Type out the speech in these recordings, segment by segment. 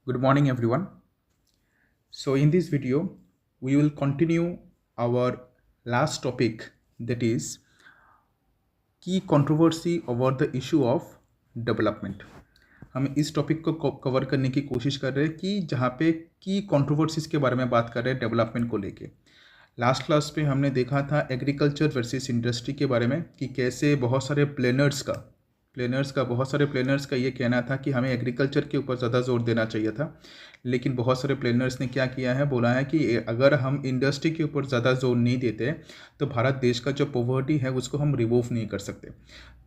Good morning, everyone. So, in this video, we will continue our last topic, that is key controversy over the issue of development. हम इस topic को cover करने की कोशिश कर रहे हैं कि जहाँ पे की कंट्रोवर्सीज के बारे में बात कर रहे हैं डेवलपमेंट को लेके। लास्ट क्लास पे हमने देखा था एग्रीकल्चर वर्सेस इंडस्ट्री के बारे में कि कैसे बहुत सारे प्लेनर्स का ये कहना था कि हमें एग्रीकल्चर के ऊपर ज़्यादा जोर देना चाहिए था, लेकिन बहुत सारे प्लेनर्स ने क्या किया है, बोला है कि अगर हम इंडस्ट्री के ऊपर ज़्यादा जोर नहीं देते तो भारत देश का जो पॉवर्टी है उसको हम रिमूव नहीं कर सकते।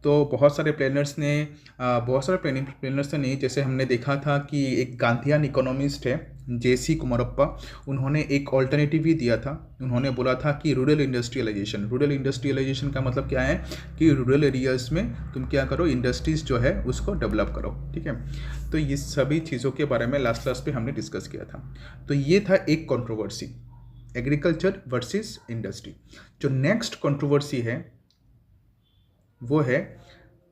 तो बहुत सारे प्लेनर्स ने नहीं, जैसे हमने देखा था कि एक गांधीयन इकोनॉमिस्ट है जेसी कुमारप्पा, उन्होंने एक ऑल्टरनेटिव भी दिया था। उन्होंने बोला था कि रूरल इंडस्ट्रियलाइजेशन का मतलब क्या है कि रूरल एरियाज़ में तुम क्या करो, इंडस्ट्रीज़ जो है उसको डेवलप करो। ठीक है, तो ये सभी चीज़ों के बारे में लास्ट क्लास पे हमने डिस्कस किया था। तो ये था एक कंट्रोवर्सी, एग्रीकल्चर वर्सेस इंडस्ट्री। जो नेक्स्ट कंट्रोवर्सी है वो है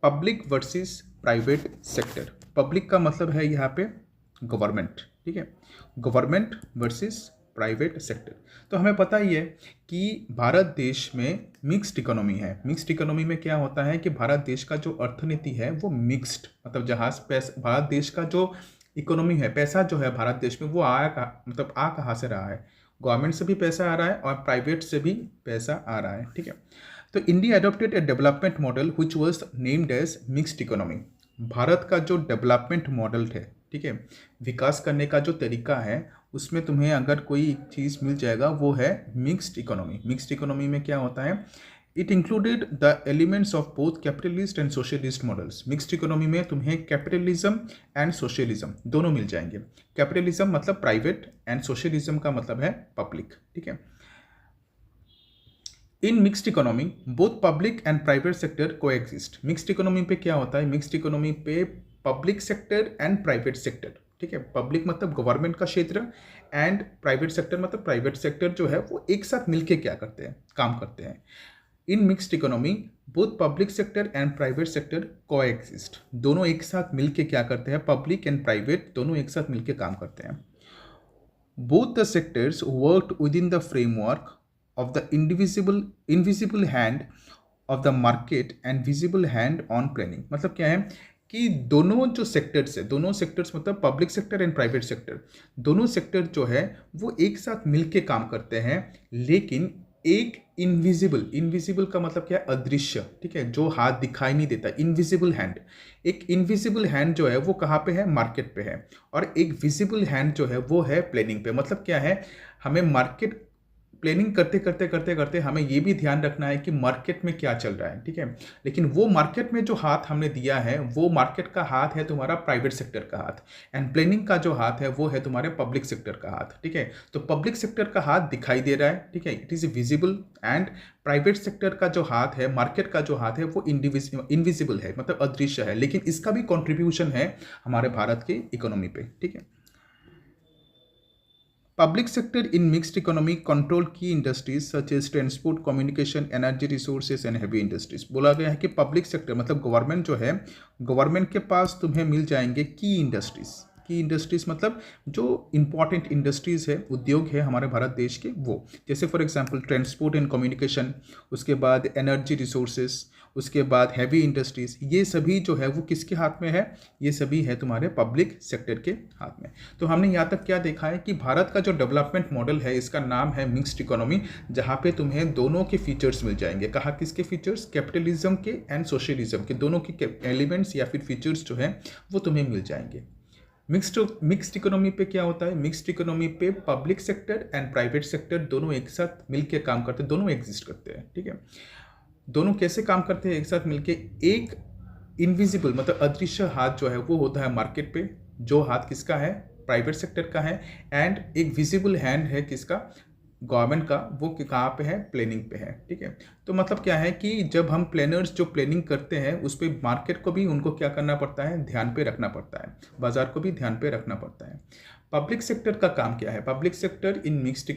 public versus private sector. Public का मतलब है यहाँ पे गवर्नमेंट। ठीक है, गवर्नमेंट वर्सेस प्राइवेट सेक्टर। तो हमें पता ही है कि भारत देश में मिक्स्ड इकोनॉमी है। मिक्स्ड इकोनॉमी में क्या होता है कि भारत देश का जो अर्थनीति है वो मिक्स्ड, मतलब जहाँ भारत देश का जो इकोनॉमी है, पैसा जो है भारत देश में वो आ कहाँ से रहा है, गवर्नमेंट से भी पैसा आ रहा है और प्राइवेट से भी पैसा आ रहा है। ठीक है, तो India adopted a development model which was named as mixed economy. Bharat का जो डेवलपमेंट मॉडल है, ठीक है, विकास करने का जो तरीका है, उसमें तुम्हें अगर कोई चीज़ मिल जाएगा वो है मिक्स्ड इकोनॉमी। मिक्स्ड इकोनॉमी में क्या होता है, it included the elements of both capitalist and socialist models. Mixed economy में तुम्हें कैपिटलिज्म एंड सोशलिज्म दोनों मिल जाएंगे। कैपिटलिज्म मतलब प्राइवेट एंड सोशलिज्म का मतलब है पब्लिक। ठीक है, in mixed economy both public and private sector को एग्जिस्ट। मिक्स्ड इकोनॉमी पे क्या होता है, मिक्स्ड इकोनॉमी पे public sector and private sector, ठीक है, पब्लिक मतलब गवर्नमेंट का क्षेत्र एंड प्राइवेट सेक्टर मतलब प्राइवेट सेक्टर जो है वो एक साथ मिलके क्या करते हैं, काम करते हैं। In mixed economy both public sector and private sector को एग्जिस्ट। दोनों एक साथ मिलके क्या करते हैं, पब्लिक एंड प्राइवेट दोनों एक साथ मिलके काम करते हैं। Both the sectors worked with in the framework of the invisible hand of the market and visible hand on planning। मतलब क्या है कि दोनों जो सेक्टर्स है, दोनों सेक्टर्स मतलब public sector and private sector, दोनों सेक्टर जो है वो एक साथ मिलके काम करते हैं, लेकिन एक इनविजिबल का मतलब क्या है, अदृश्य, ठीक है, जो हाथ दिखाई नहीं देता, इनविजिबल हैंड। एक इनविजिबल हैंड जो है वो कहाँ पे है, मार्केट पे है, और एक विजिबल हैंड जो है वो है प्लानिंग पे। मतलब क्या है, हमें मार्केट प्लानिंग करते हमें ये भी ध्यान रखना है कि मार्केट में क्या चल रहा है। ठीक है, लेकिन वो मार्केट में जो हाथ हमने दिया है वो मार्केट का हाथ है तुम्हारा प्राइवेट सेक्टर का हाथ, एंड प्लानिंग का जो हाथ है वो है तुम्हारे पब्लिक सेक्टर का हाथ। ठीक है, तो पब्लिक सेक्टर का हाथ दिखाई दे रहा है, ठीक है, it is visible, and private sector का जो हाथ है, मार्केट का जो हाथ है वो इनविजिबल है, मतलब अदृश्य है, लेकिन इसका भी कॉन्ट्रीब्यूशन है हमारे भारत के इकोनॉमी पे। ठीक है, Public sector in mixed economy control key industries such as transport, communication, energy resources and heavy industries। बोला गया है कि पब्लिक सेक्टर मतलब गवर्नमेंट जो है, गवर्नमेंट के पास तुम्हें मिल जाएंगे की इंडस्ट्रीज मतलब जो इंपॉर्टेंट इंडस्ट्रीज़ है, उद्योग है हमारे भारत देश के, वो जैसे for example transport and communication, उसके बाद एनर्जी रिसोर्सेज, उसके बाद हैवी इंडस्ट्रीज़, ये सभी जो है वो किसके हाथ में है, ये सभी है तुम्हारे पब्लिक सेक्टर के हाथ में। तो हमने यहाँ तक क्या देखा है कि भारत का जो डेवलपमेंट मॉडल है इसका नाम है मिक्स्ड इकोनॉमी, जहाँ पे तुम्हें दोनों के फीचर्स मिल जाएंगे। कहा किसके फीचर्स, कैपिटलिज्म के एंड सोशलिज्म के, दोनों के एलिमेंट्स या फिर फीचर्स जो है वो तुम्हें मिल जाएंगे। मिक्स्ड इकोनॉमी पे क्या होता है, मिक्स्ड इकोनॉमी पे public sector and private sector दोनों एक साथ मिलके काम करते हैं, दोनों एग्जिस्ट करते हैं। ठीक है, दोनों कैसे काम करते हैं एक साथ मिलके, एक इनविजिबल मतलब अदृश्य हाथ जो है वो होता है मार्केट पे, जो हाथ किसका है, प्राइवेट सेक्टर का है, एंड एक विजिबल हैंड है किसका, गवर्नमेंट का, वो कहाँ पे है, प्लानिंग पे है। ठीक है, तो मतलब क्या है कि जब हम प्लानर्स जो प्लानिंग करते हैं उस पर मार्केट को भी उनको क्या करना पड़ता है, ध्यान पे रखना पड़ता है, बाजार को भी ध्यान पे रखना पड़ता है। पब्लिक सेक्टर का काम क्या है? Public sector in mixed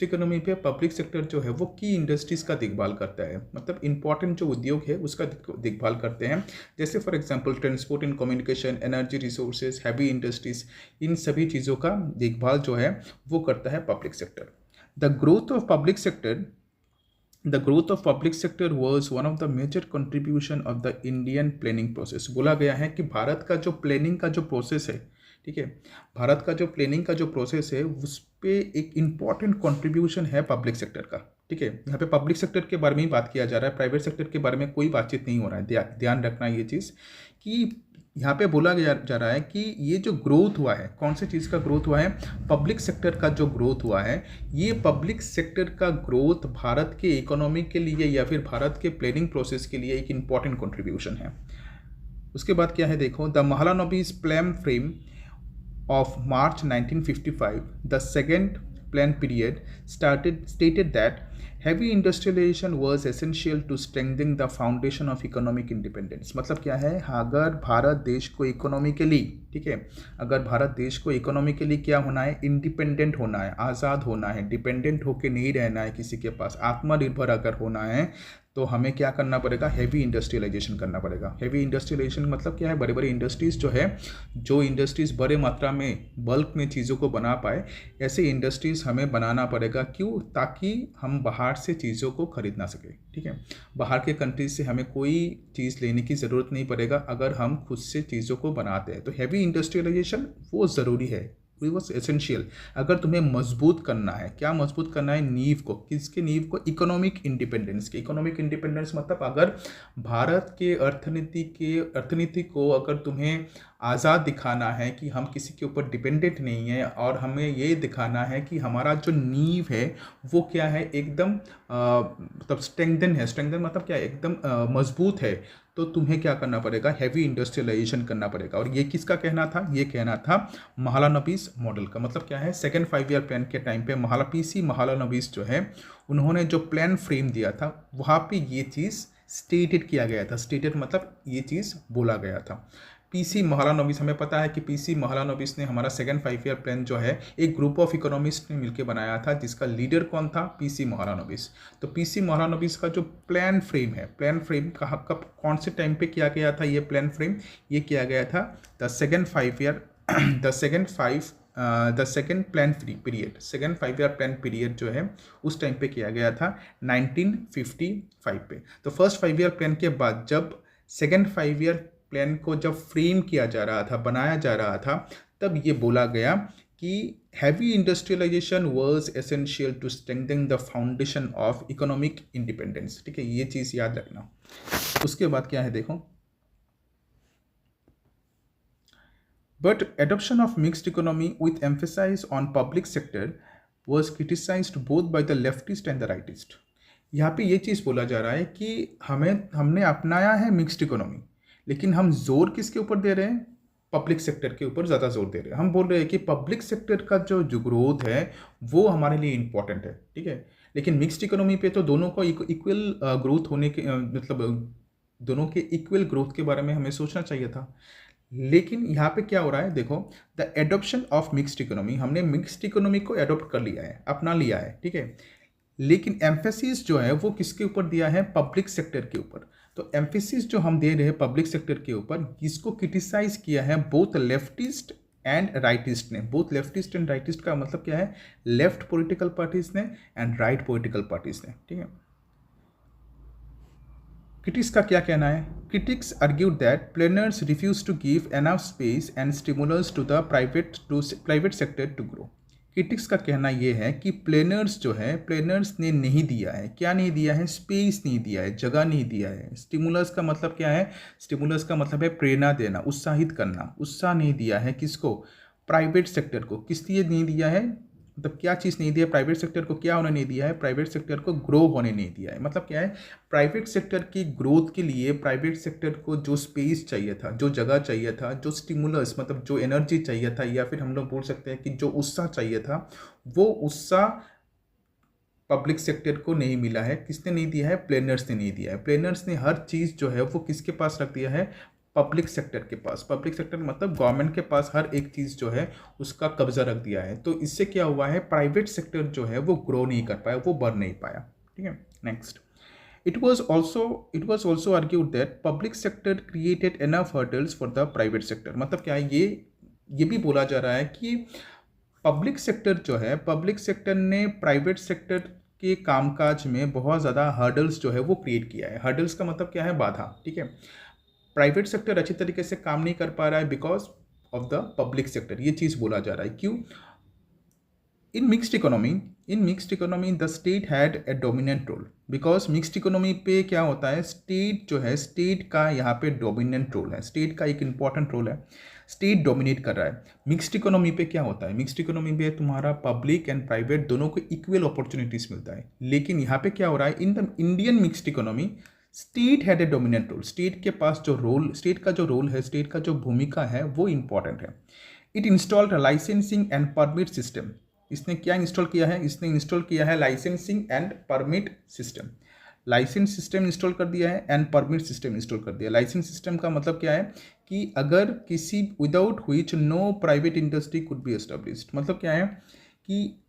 economy पे पब्लिक सेक्टर जो है वो की इंडस्ट्रीज़ का देखभाल करता है, मतलब इंपॉर्टेंट जो उद्योग है उसका देखभाल करते हैं। जैसे for example transport and communication, energy resources, heavy industries, इन सभी चीज़ों का देखभाल जो है वो करता है public sector. The growth of public sector The growth of public sector was one of the major contribution of the Indian planning process। बोला गया है कि भारत का जो प्लानिंग का जो प्रोसेस है, ठीक है, भारत का जो प्लानिंग का जो प्रोसेस है उस पे एक इम्पॉर्टेंट कंट्रीब्यूशन है पब्लिक सेक्टर का। ठीक है, यहाँ पे पब्लिक सेक्टर के बारे में ही बात किया जा रहा है, प्राइवेट सेक्टर के बारे में कोई बातचीत नहीं हो रहा है। ध्यान रखना ये चीज़ कि यहाँ पे बोला जा रहा है कि ये जो ग्रोथ हुआ है, कौन सी चीज़ का ग्रोथ हुआ है? पब्लिक सेक्टर का जो ग्रोथ हुआ है, ये पब्लिक सेक्टर का ग्रोथ भारत के इकोनॉमी के लिए या फिर भारत के प्लानिंग प्रोसेस के लिए एक इम्पॉर्टेंट कंट्रीब्यूशन है। उसके बाद क्या है देखो, the Mahalanobis plan frame of March 1955, the second plan period stated that heavy industrialization was essential to strengthen the foundation of economic independence। मतलब क्या है, अगर भारत देश को इकोनॉमिकली, ठीक है, अगर भारत देश को इकोनॉमिकली क्या होना है, इंडिपेंडेंट होना है, आज़ाद होना है, डिपेंडेंट होकर नहीं रहना है किसी के पास, आत्मनिर्भर अगर होना है तो हमें क्या करना पड़ेगा? हैवी इंडस्ट्रियलाइजेशन करना पड़ेगा। हैवी इंडस्ट्रियलाइजेशन मतलब क्या है? बड़े बड़े इंडस्ट्रीज़ जो है, जो इंडस्ट्रीज़ बड़े मात्रा में बल्क में चीज़ों को बना पाए, ऐसे इंडस्ट्रीज़ हमें बनाना पड़ेगा। क्यों? ताकि हम बाहर से चीज़ों को खरीद ना सके। ठीक है, बाहर के कंट्रीज से हमें कोई चीज़ लेने की ज़रूरत नहीं पड़ेगा अगर हम खुद से चीज़ों को बनाते हैं। तो हैवी इंडस्ट्रियलाइजेशन वो ज़रूरी है, वो वॉज एसेंशियल। अगर तुम्हें मजबूत करना है, क्या मजबूत करना है? नींव को। किसके नींव को? इकोनॉमिक इंडिपेंडेंस के। इकोनॉमिक इंडिपेंडेंस मतलब अगर भारत के अर्थनीति को अगर तुम्हें आज़ाद दिखाना है कि हम किसी के ऊपर डिपेंडेंट नहीं है, और हमें ये दिखाना है कि हमारा जो नींव है वो क्या है, एकदम मतलब स्ट्रेंथन है। स्ट्रेंथन मतलब क्या है? एकदम मजबूत है। तो तुम्हें क्या करना पड़ेगा? हैवी इंडस्ट्रियलाइजेशन करना पड़ेगा। और ये किसका कहना था? ये कहना था महालानबीस मॉडल का। मतलब क्या है, सेकेंड 5 ईयर प्लान के टाइम पे महालानबीस जो है, उन्होंने जो प्लान फ्रेम दिया था वहाँ पे ये चीज़ स्टेटेड किया गया था। स्टेटेड मतलब ये चीज़ बोला गया था। पीसी महालानबीस, हमें पता है कि पीसी महालानबीस ने हमारा सेकेंड 5 ईयर प्लान जो है एक ग्रुप ऑफ इकोनॉमिस्ट ने मिलकर बनाया था, जिसका लीडर कौन था? पीसी महालानबीस। तो पीसी महालानबीस का जो प्लान फ्रेम है, प्लान फ्रेम कहाँ कब कौन से टाइम पे किया गया था? ये प्लान फ्रेम ये किया गया था the second plan period, second 5 year plan period जो है उस टाइम पे किया गया था 1955 पे। तो फर्स्ट 5 ईयर प्लान के बाद जब सेकेंड 5 ईयर प्लान को जब फ्रेम किया जा रहा था, बनाया जा रहा था, तब ये बोला गया कि heavy industrialisation was essential to strengthen the foundation of economic independence. ठीक है, ये चीज़ याद रखना। उसके बाद क्या है देखो, but adoption of mixed economy with emphasise on public sector was criticised both by the leftist and the rightist. यहाँ पे ये चीज़ बोला जा रहा है कि हमने अपनाया है मिक्स्ड इकोनॉमी, लेकिन हम जोर किसके ऊपर दे रहे हैं? पब्लिक सेक्टर के ऊपर ज़्यादा जोर दे रहे हैं। हम बोल रहे हैं कि पब्लिक सेक्टर का जो ग्रोथ है वो हमारे लिए इम्पॉर्टेंट है। ठीक है, लेकिन मिक्स्ड इकोनॉमी पे तो दोनों को इक्वल ग्रोथ होने के मतलब दोनों के इक्वल ग्रोथ के बारे में हमें सोचना चाहिए था। लेकिन यहाँ पे क्या हो रहा है देखो, the adoption of mixed economy, हमने मिक्स्ड इकोनॉमी को एडॉप्ट कर लिया है, अपना लिया है। ठीक है, लेकिन एम्फेसिस जो है वो किसके ऊपर दिया है? पब्लिक सेक्टर के ऊपर। तो एम्फेसिस जो हम दे रहे हैं पब्लिक सेक्टर के ऊपर, इसको क्रिटिसाइज किया है बोथ लेफ्टिस्ट एंड राइटिस्ट ने। बोथ लेफ्टिस्ट एंड राइटिस्ट का मतलब क्या है? लेफ्ट पॉलिटिकल पार्टीज ने एंड राइट पॉलिटिकल पार्टीज ने। ठीक है, क्रिटिक्स का क्या कहना है? Critics argued that planners refuse to give enough space and stimulus to the private sector to grow. Critics का कहना यह है कि प्लानर्स जो है, प्लानर्स ने नहीं दिया है, क्या नहीं दिया है? स्पेस नहीं दिया है, जगह नहीं दिया है। स्टिमुलस का मतलब क्या है? स्टिमुलस का मतलब है प्रेरणा देना, उत्साहित करना। उत्साह नहीं दिया है किसको? प्राइवेट सेक्टर को। किस लिए नहीं दिया है? मतलब क्या चीज़ नहीं दिया है प्राइवेट सेक्टर को? क्या होने नहीं दिया है? प्राइवेट सेक्टर को ग्रो होने नहीं दिया है। मतलब क्या है? प्राइवेट सेक्टर की ग्रोथ के लिए प्राइवेट सेक्टर को जो स्पेस चाहिए था, जो जगह चाहिए था, जो स्टिमुलस मतलब जो एनर्जी चाहिए था, या फिर हम लोग बोल सकते हैं कि जो उत्साह चाहिए था, वो उत्साह पब्लिक सेक्टर को नहीं मिला है। किसने नहीं दिया है? प्लानर्स ने नहीं दिया है। प्लानर्स ने हर चीज़ जो है वो किसके पास रख दिया है? पब्लिक सेक्टर के पास। पब्लिक सेक्टर मतलब गवर्नमेंट के पास हर एक चीज़ जो है उसका कब्जा रख दिया है। तो इससे क्या हुआ है, प्राइवेट सेक्टर जो है वो ग्रो नहीं कर पाया, वो बढ़ नहीं पाया। ठीक है, next, it was also argued that public sector created enough hurdles for the private sector। मतलब क्या है, ये भी बोला जा रहा है कि पब्लिक सेक्टर जो है, पब्लिक सेक्टर ने प्राइवेट सेक्टर के कामकाज में बहुत ज़्यादा हर्डल्स जो है वो क्रिएट किया है। हर्डल्स का मतलब क्या है, बाधा। ठीक है, प्राइवेट सेक्टर अच्छी तरीके से काम नहीं कर पा रहा है because of the public sector, ये चीज़ बोला जा रहा है। क्यों? in mixed economy the state had a dominant role, because mixed economy पे क्या होता है, स्टेट जो है, स्टेट का यहाँ पे डोमिनेंट रोल है, स्टेट का एक इंपॉर्टेंट रोल है, स्टेट डोमिनेट कर रहा है। मिक्स्ड इकोनॉमी पे क्या होता है, मिक्स्ड इकोनॉमी पे तुम्हारा पब्लिक एंड प्राइवेट दोनों को इक्वल अपॉर्चुनिटीज मिलता है। लेकिन यहाँ पे क्या हो रहा है, in the Indian mixed economy state had a dominant role, state के पास जो रोल, स्टेट का जो रोल है, स्टेट का जो भूमिका है वो इंपॉर्टेंट है। It installed licensing and permit system. इसने क्या इंस्टॉल किया है, इसने इंस्टॉल किया है licensing and permit system. License system install कर दिया है एंड परमिट सिस्टम इंस्टॉल कर दिया। लाइसेंस सिस्टम का मतलब क्या है कि अगर किसी without which no private industry could be established, मतलब क्या है कि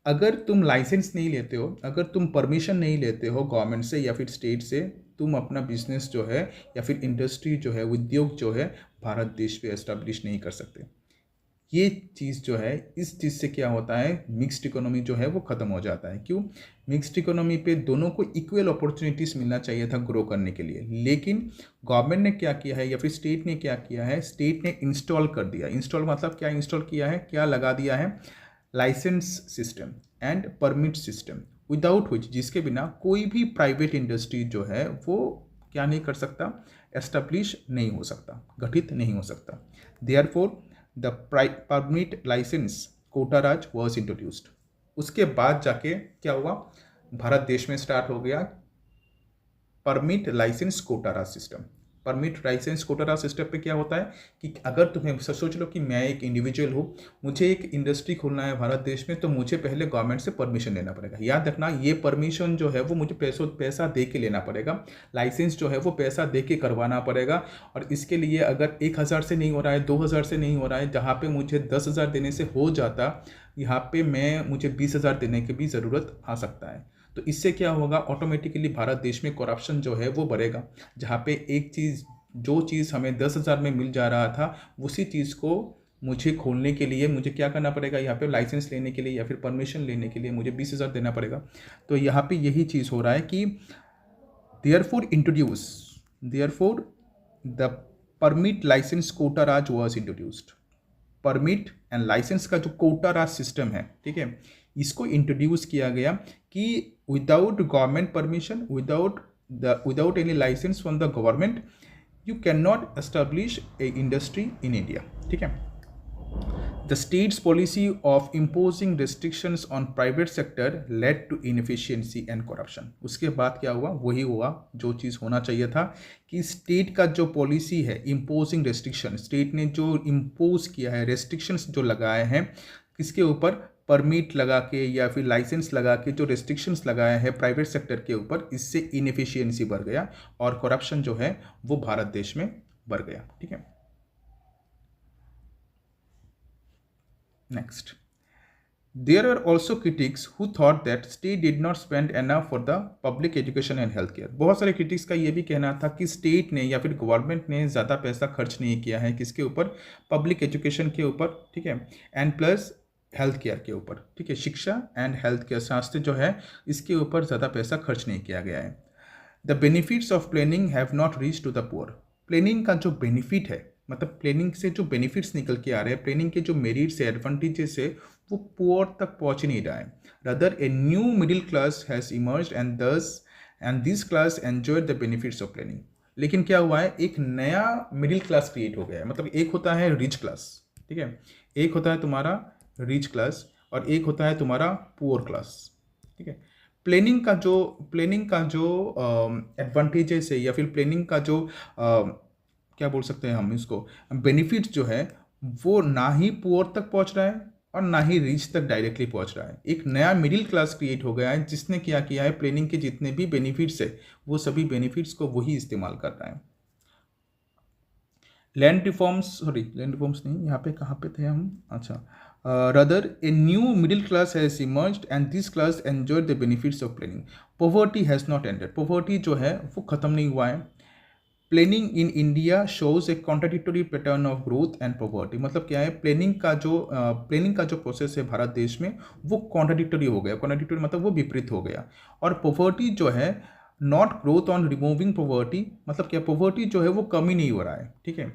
अगर तुम लाइसेंस नहीं लेते हो, अगर तुम परमिशन नहीं लेते हो गवर्नमेंट से या फिर स्टेट से, तुम अपना बिजनेस जो है या फिर इंडस्ट्री जो है, उद्योग जो है भारत देश पे एस्टेब्लिश नहीं कर सकते। ये चीज़ जो है, इस चीज़ से क्या होता है, मिक्स्ड इकोनॉमी जो है वो ख़त्म हो जाता है। क्यों? मिक्स्ड इकोनॉमी पे दोनों को इक्वल अपॉर्चुनिटीज़ मिलना चाहिए था ग्रो करने के लिए। लेकिन गवर्नमेंट ने क्या किया है या फिर स्टेट ने क्या किया है, स्टेट ने इंस्टॉल कर दिया। इंस्टॉल मतलब क्या इंस्टॉल किया है, क्या लगा दिया है, license system and permit system, without which, जिसके बिना कोई भी प्राइवेट इंडस्ट्री जो है वो क्या नहीं कर सकता, एस्टेब्लिश नहीं हो सकता, गठित नहीं हो सकता। Therefore the permit license quota raj was introduced. उसके बाद जाके क्या हुआ, भारत देश में स्टार्ट हो गया परमिट लाइसेंस कोटा राज सिस्टम। परमिट लाइसेंस कोटा राज सिस्टम पे क्या होता है कि अगर तुम्हें सोच लो कि मैं एक इंडिविजुअल हूँ, मुझे एक इंडस्ट्री खोलना है भारत देश में, तो मुझे पहले गवर्नमेंट से परमिशन लेना पड़ेगा। याद रखना, ये परमिशन जो है वो मुझे पैसा दे के लेना पड़ेगा, लाइसेंस जो है वो पैसा दे के करवाना पड़ेगा। और इसके लिए अगर 1,000 से नहीं हो रहा है, 2,000 से नहीं हो रहा है, जहाँ पे मुझे 10,000 देने से हो जाता, यहाँ पे मुझे 20,000 देने की भी ज़रूरत आ सकता है। तो इससे क्या होगा, ऑटोमेटिकली भारत देश में करप्शन जो है वो बढ़ेगा। जहाँ पे एक चीज़, जो चीज़ हमें 10,000 में मिल जा रहा था, उसी चीज़ को मुझे खोलने के लिए मुझे क्या करना पड़ेगा, यहाँ पे लाइसेंस लेने के लिए या फिर परमिशन लेने के लिए मुझे 20,000 देना पड़ेगा। तो यहाँ पे यही चीज़ हो रहा है कि therefore the permit license quota raj was introduced. Permit and license का जो कोटा राज सिस्टम है, ठीक है, इसको इंट्रोड्यूस किया गया कि without government permission, without any license from the government, you can not establish a industry in India. ठीक है, the state's policy of imposing restrictions on private sector led to inefficiency and corruption. उसके बाद क्या हुआ, वही हुआ जो चीज़ होना चाहिए था कि स्टेट का जो पॉलिसी है इम्पोजिंग रेस्ट्रिक्शन, स्टेट ने जो इम्पोज किया है, रेस्ट्रिक्शंस जो लगाए हैं किसके ऊपर, परमिट लगा के या फिर लाइसेंस लगा के जो रेस्ट्रिक्शंस लगाया है प्राइवेट सेक्टर के ऊपर, इससे इनएफिशिएंसी बढ़ गया और करप्शन जो है वो भारत देश में बढ़ गया। ठीक है, next, there are also critics who thought that state did not spend enough for the public education and health care. बहुत सारे क्रिटिक्स का ये भी कहना था कि स्टेट ने या फिर गवर्नमेंट ने ज़्यादा पैसा खर्च नहीं किया है किसके ऊपर, पब्लिक एजुकेशन के ऊपर, ठीक है, एंड प्लस हेल्थ केयर के ऊपर। ठीक है, शिक्षा एंड हेल्थ केयर, स्वास्थ्य जो है इसके ऊपर ज़्यादा पैसा खर्च नहीं किया गया है। The benefits of planning have not reach to the poor. Planning का जो बेनिफिट है, मतलब प्लानिंग से जो बेनिफिट्स निकल के आ रहे हैं, प्लानिंग के जो मेरिट्स है, एडवांटेजेस है, वो पुअर तक पहुँच ही नहीं रहा है। Rather a new middle class has emerged and this class enjoyed the benefits of planning. लेकिन क्या हुआ है, एक नया मिडिल क्लास क्रिएट हो गया है। मतलब एक होता है रिच क्लास, ठीक है, एक होता है तुम्हारा रिच क्लास और एक होता है तुम्हारा पुअर क्लास। ठीक है, प्लानिंग का जो एडवांटेजेस है या फिर प्लानिंग का जो क्या बोल सकते हैं हम इसको, बेनिफिट्स जो है वो ना ही पुअर तक पहुंच रहा है और ना ही रिच तक डायरेक्टली पहुंच रहा है। एक नया मिडिल क्लास क्रिएट हो गया है जिसने क्या किया है, प्लानिंग के जितने भी बेनिफिट्स है वो सभी बेनिफिट्स को वही इस्तेमाल कर रहा है। लैंड रिफॉर्म्स नहीं, यहाँ पे कहाँ पे थे हम, अच्छा, rather a new middle class has emerged and this class enjoy the benefits of planning. Poverty has not ended, poverty जो है वो ख़त्म नहीं हुआ है। Planning in India shows A contradictory pattern of growth and poverty, मतलब क्या है, प्लानिंग का जो प्रोसेस है भारत देश में वो कॉन्ट्राडिक्टरी हो गया, कॉन्ट्राडिक्टरी मतलब वो विपरीत हो गया। और पॉवर्टी जो है not growth on removing poverty, मतलब क्या, पॉवर्टी जो है वो कम ही नहीं हो रहा है, ठीक है।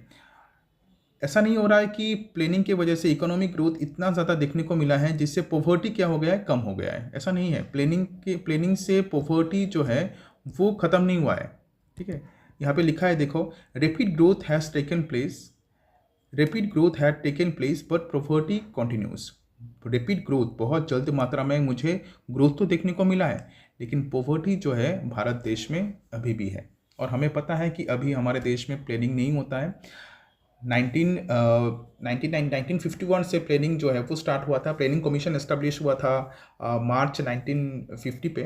ऐसा नहीं हो रहा है कि प्लानिंग की वजह से इकोनॉमिक ग्रोथ इतना ज़्यादा देखने को मिला है जिससे पॉवर्टी क्या हो गया है, कम हो गया है, ऐसा नहीं है। प्लानिंग से पॉवर्टी जो है वो ख़त्म नहीं हुआ है, ठीक है। यहाँ पे लिखा है देखो, rapid growth has taken place, rapid growth had taken place but poverty continues. Rapid growth, बहुत जल्द मात्रा में मुझे ग्रोथ तो देखने को मिला है, लेकिन पॉवर्टी जो है भारत देश में अभी भी है। और हमें पता है कि अभी हमारे देश में प्लानिंग नहीं होता है। 1951 से प्लानिंग जो है वो स्टार्ट हुआ था, प्लानिंग कमीशन एस्टेब्लिश हुआ था मार्च 1950 पे,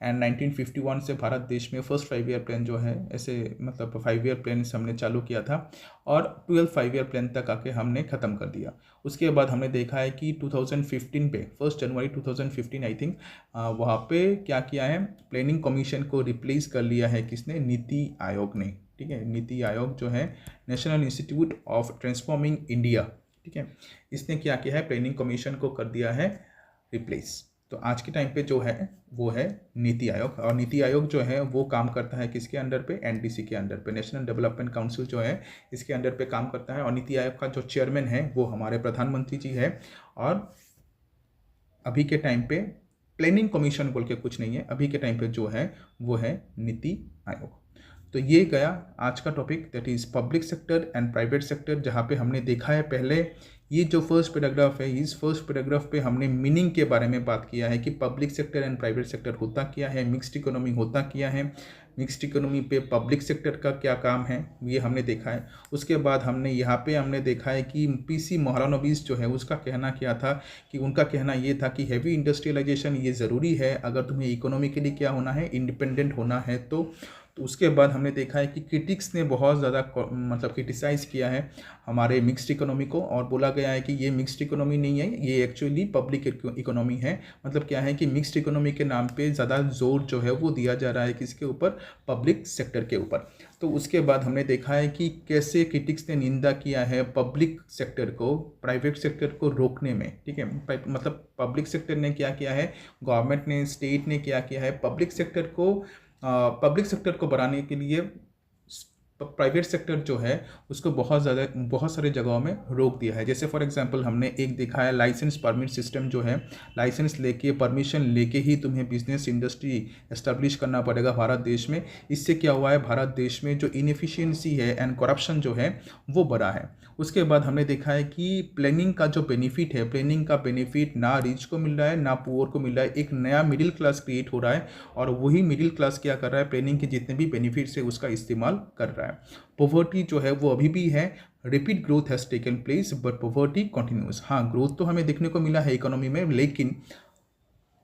एंड 1951 से भारत देश में फर्स्ट 5 ईयर प्लान जो है, ऐसे मतलब 5 ईयर प्लान हमने चालू किया था और 12 5 ईयर प्लान तक आके हमने ख़त्म कर दिया। उसके बाद हमने देखा है कि 2015 पे 1 जनवरी 2015 आई थिंक, वहाँ पे क्या किया है, प्लानिंग कमीशन को रिप्लेस कर लिया है किसने, नीति आयोग ने, ठीक है। नीति आयोग जो है national institute of transforming India, ठीक है, इसने क्या किया है, प्लानिंग कमीशन को कर दिया है रिप्लेस। तो आज के टाइम पे जो है वो है नीति आयोग, और नीति आयोग जो है वो काम करता है किसके अंडर पे, एनडीसी के अंडर पे, नेशनल डेवलपमेंट काउंसिल जो है इसके अंडर पे काम करता है। और नीति आयोग का जो चेयरमैन है वो हमारे प्रधानमंत्री जी है। और अभी के टाइम पे प्लानिंग कमीशन बोल के कुछ नहीं है, अभी के टाइम पे जो है वो है नीति आयोग। तो ये गया आज का topic, that is public sector and private sector, जहाँ पे हमने देखा है पहले ये जो फर्स्ट पैराग्राफ है, इस फर्स्ट पैराग्राफ पे हमने मीनिंग के बारे में बात किया है कि public sector and private sector होता क्या है, मिक्स्ड इकोनॉमी होता क्या है, मिक्स्ड इकोनॉमी पे पब्लिक सेक्टर का क्या काम है, ये हमने देखा है। उसके बाद हमने यहाँ पे हमने देखा है कि पीसी महालनोबिस जो है उसका कहना क्या था, कि उनका कहना ये था कि हैवी इंडस्ट्रियलाइजेशन ये ज़रूरी है अगर तुम्हें इकोनॉमिकली क्या होना है, इंडिपेंडेंट होना है। तो उसके बाद हमने देखा है कि क्रिटिक्स ने बहुत ज़्यादा मतलब क्रिटिसाइज़ किया है हमारे मिक्स्ड इकोनॉमी को, और बोला गया है कि ये मिक्स्ड इकोनॉमी नहीं है, ये एक्चुअली पब्लिक इकोनॉमी है। मतलब क्या है कि मिक्स्ड इकोनॉमी के नाम पे ज़्यादा जोर जो है वो दिया जा रहा है किसके ऊपर, पब्लिक सेक्टर के ऊपर। तो उसके बाद हमने देखा है कि कैसे क्रिटिक्स ने निंदा किया है पब्लिक सेक्टर को प्राइवेट सेक्टर को रोकने में, ठीक है। मतलब पब्लिक सेक्टर ने क्या किया है, गवर्नमेंट ने, स्टेट ने क्या किया है, पब्लिक सेक्टर को बढ़ाने के लिए प्राइवेट सेक्टर जो है उसको बहुत सारे जगहों में रोक दिया है। जैसे फॉर एग्जांपल हमने एक देखा है लाइसेंस परमिट सिस्टम जो है, लाइसेंस लेके परमिशन लेके ही तुम्हें बिजनेस इंडस्ट्री एस्टेब्लिश करना पड़ेगा भारत देश में। इससे क्या हुआ है, भारत देश में जो इनएफिशिएंसी है एंड करप्शन जो है वो बढ़ा है। उसके बाद हमने देखा है कि प्लानिंग का जो बेनिफिट है, प्लानिंग का बेनिफिट ना रिच को मिल रहा है ना पुअर को मिल रहा है, एक नया मिडिल क्लास क्रिएट हो रहा है, और वही मिडिल क्लास क्या कर रहा है, प्लानिंग के जितने भी बेनिफिट्स है उसका इस्तेमाल कर रहा है। पॉवर्टी जो है वो अभी भी है, rapid growth has taken place but poverty continues. हाँ, ग्रोथ तो हमें देखने को मिला है इकोनॉमी में, लेकिन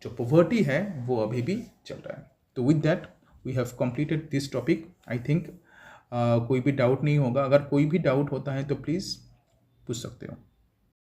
जो पॉवर्टी है वो अभी भी चल रहा है। तो with that we have completed this topic. I think कोई भी डाउट नहीं होगा, अगर कोई भी डाउट होता है तो प्लीज़ पूछ सकते हो।